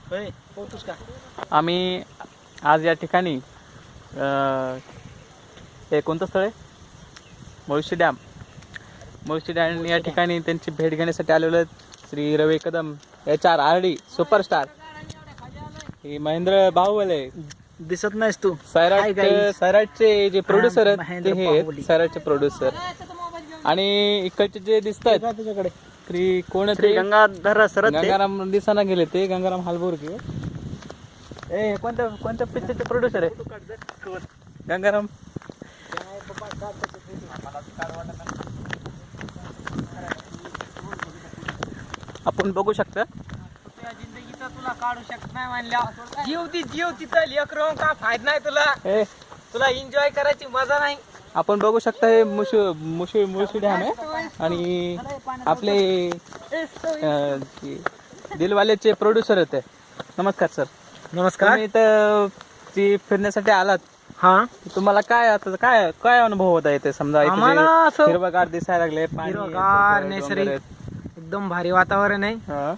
पोहतोस का? आम्ही आज या ठिकाणी हे कोणतं स्थळ आहे? मुळशी डॅम या ठिकाणी त्यांची भेट घेण्यासाठी आलेलो आहेत. श्री रवी कदम HRRD सुपरस्टार, हे महेंद्र बाहुबले. दिसत नाहीस तू? सैराटचे जे प्रोड्युसर आहेत महेंद्र ते हे आहेत, बाहुबली. सैराटचे प्रोड्युसर. आणि इकडचे जे दिसत आहेत तुझ्याकडे श्री कोण श्री गंगाधर सरत गंगाराम दिसाना गेले ते गंगाराम हालबोरगे. कोणत्या पिक्चरचे प्रोड्युसर आहे गंगाराम? आपण बघू शकता. जिंदगीचा तुला काढू शकत नाही म्हणल्या जीव तिथं लेकरं का फायदा नाही तुला एन्जॉय करायची मजा नाही. आपण बघू शकता हे मुळशी डॅम आहे आणि आपले दिलवालेचे प्रोड्युसर होते. नमस्कार सर. नमस्कार. तुम्ही इथं ती फिरण्यासाठी आलात. हा, तुम्हाला काय आता काय अनुभव होता इथे? समजा इथे आम्हाला जे असं हिरवगार दिसायला लागले, पाणी हिरवगार, डोंगर नैसर्गिक आहेत. एकदम भारी वातावरण आहे. हा.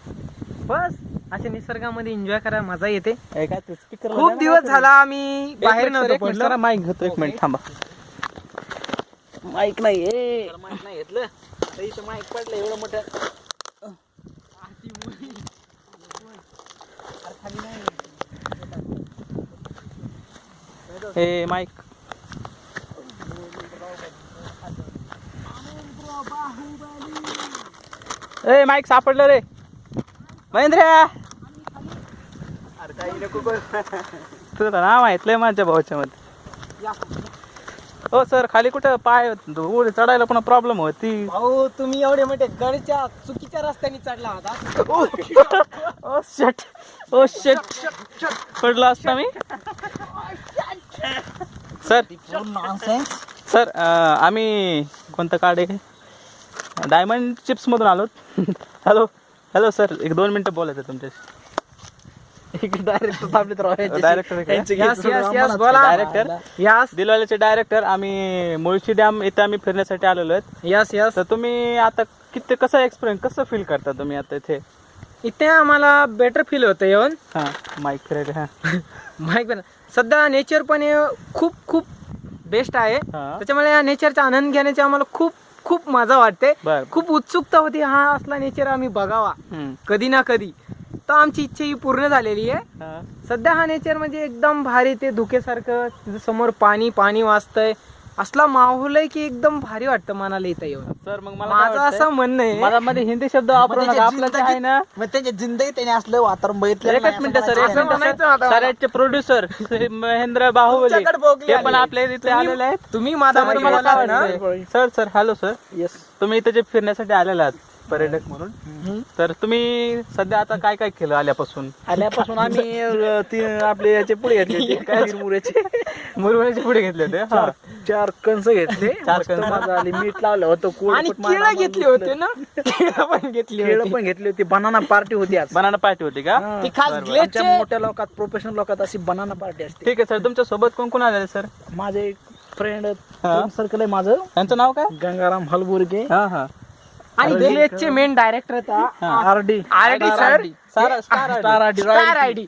बस असे निसर्गामध्ये एन्जॉय करायला मजा येते. हे काय ते speaker खूप मध्ये दिवस ना? झाला आम्ही बाहेर नव्हतो पडलो. माईक घेतो, एक मिनिट थांबा. माईक नाही माहित नाही घेतलं आता इथं माईक पडलं एवढं मोठं. हे माईक. ए माईक सापडलं रे महेंद्र. अरे काही नको करू. तुझं नाव माहितलंय माझ्या भाऊच्या मध्ये. हो सर, खाली कुठं पाय उडी चढायला पण प्रॉब्लेम होती. भाऊ तुम्ही एवढे मोठे गडच्या चुकीच्या रस्त्याने चढला होता. ओ शेट पडला असता मी. सर आम्ही कोणतं कार्ड आहे? डायमंड चिप्स मधून आलो. हॅलो सर, एक 2 मिनिटं बोलायचं तुमच्याशी. डायरेक्टर डायरेक्टर दिलवाल्याचे डायरेक्टर. आम्ही मुळशी डॅम इथे आम्ही फिरण्यासाठी आलेलो आहेत. यस. तर तुम्ही आता किती कसं एक्सपिरियन्स कसं फील करता तुम्ही आता इथे? इथे आम्हाला बेटर फील होतं येऊन. हा माईक फिरायला. हा माहित पण सध्या नेचर पण खूप खूप बेस्ट आहे. हा. त्याच्यामुळे या नेचरचा आनंद घेण्याची आम्हाला खूप खूप मजा वाटते. बर. खूप उत्सुकता होती हा असला नेचर आम्ही बघावा हम्म. कधी ना कधी. तर आमची इच्छा ही पूर्ण झालेली आहे. हा. सध्या हा नेचर म्हणजे एकदम भारी, ते धुकेसारखं तिथं समोर पाणी वाजतंय. असला माहोल आहे की एकदम भारी वाटतं मनाला इथं येऊन. सर मग मला माझं असं म्हणणं आहे. माझा मध्ये हिंदी शब्द वापरू नका. आपलं जे आहे ना, मग त्यांच्या जिंदगीत त्याने असलं वातावरण बघितलं एकच मिनिट सर, एक असं म्हणायचं मिनिट. आता. सराटचे प्रोड्युसर महेंद्र बाहुबली तुमच्याकडे बघले ते पण आले. आपल्या इथे आलेले आहेत. तुम्ही सर, माझा तुम्हाला काय वाटतंय? Sir hello sir, yes. तुम्ही इथे जे फिरण्यासाठी आलेले आहात पर्यटक म्हणून, तर तुम्ही सध्या आता काय काय केलं आल्यापासून? आल्यापासून आम्ही आपले याचे पुढे घेतले काय मुरेचे मुरवण्याचे पुढे घेतले होते. हा. चार कंस घेतले. चार मस्त कंस. मजा आली. मीठ लावलं होतं. आणि केळं घेतली होते ना. केळं पण घेतली केळं होती. पण घेतली होती. बनाना पार्टी होती आज. बनाना पार्टी होती का? हा. ती खास बरं, बरं. ग्लेजचे आमच्या मोठ्या लोकात, प्रोफेशनल लोकात अशी बनाना पार्टी असते. ठीक आहे सर. तुमच्या सोबत कोण कोण आलेले सर? माझे एक फ्रेंड हा. सर्कल आहे माझं, त्यांचं नाव काय? गंगाराम हलबुर्गे. हा हा. आणि ग्लेजचे मेन डायरेक्टर हा. RD RD sir. Star star RD star ID.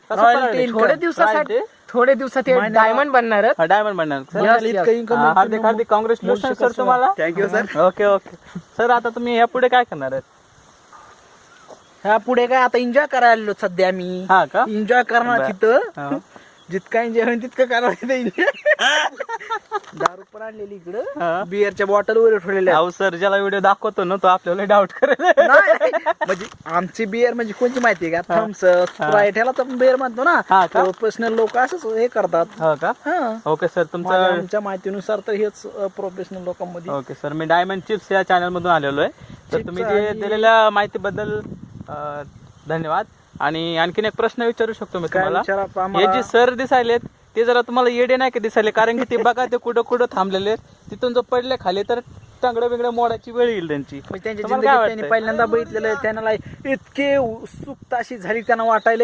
थोडे दिवसात हे डायमंड बनणार आहेत. डायमंड बनणार सर. Yes, इतकं yes. income हा, येतं. हार्दिक कॉंग्रॅच्युलेशन सर तुम्हाला. Thank you sir. ओके सर, आता तुम्ही या पुढे काय करणार आहेत? ह्या पुढे काय आता एन्जॉय करायला आलो सध्या मी. हा का? एन्जॉय करणार बर. तिथं. हा. जितका एन्जॉय होईल तितकं करणार तिथं एन्जॉय. दारू पण आणलेली हा. इकडं. बिअरच्या बॉटल वगैरे ठेवलेल्या अहो सर, ज्याला व्हिडिओ दाखवतो ना तो आपल्याला डाऊट करेल. नाही, म्हणजे आमची बिअर म्हणजे कोणची माहितीये का? थम्स स्प्राइट ह्याला तर बिअर म्हणतो ना. हा का? प्रोफेशनल लोक असंच हे करतात. हो का? हा. ओके सर, तुमचं आमच्या माहितीनुसार तर हेच प्रोफेशनल लोकांमध्ये. ओके सर, मी डायमंड चिप्स या चॅनल मधून आलेलो आहे. तर Chips तुम्ही जे आणि- दिलेल्या माहितीबद्दल धन्यवाद. आणि आणखीन एक प्रश्न विचारू शकतो मी काय तुम्हाला? विचारा हे आम्हाला? जे सर दिसायलेत ते जरा तुम्हाला येडे नाही का दिसायले? कारण की ते बघा ते कुठं कुठं थांबलेले आहेत. तिथून जर पडले खाली तर टांगडं बिंगडं मोडाची वेळ येईल त्यांची. म्हणजे त्यांच्या तुम्हाला काय जिंदगीत त्यांनी वाटतंय? पहिल्यांदा बघितलेलं, त्यांना इतके उत्सुकता अशी झाली त्यांना वाटायला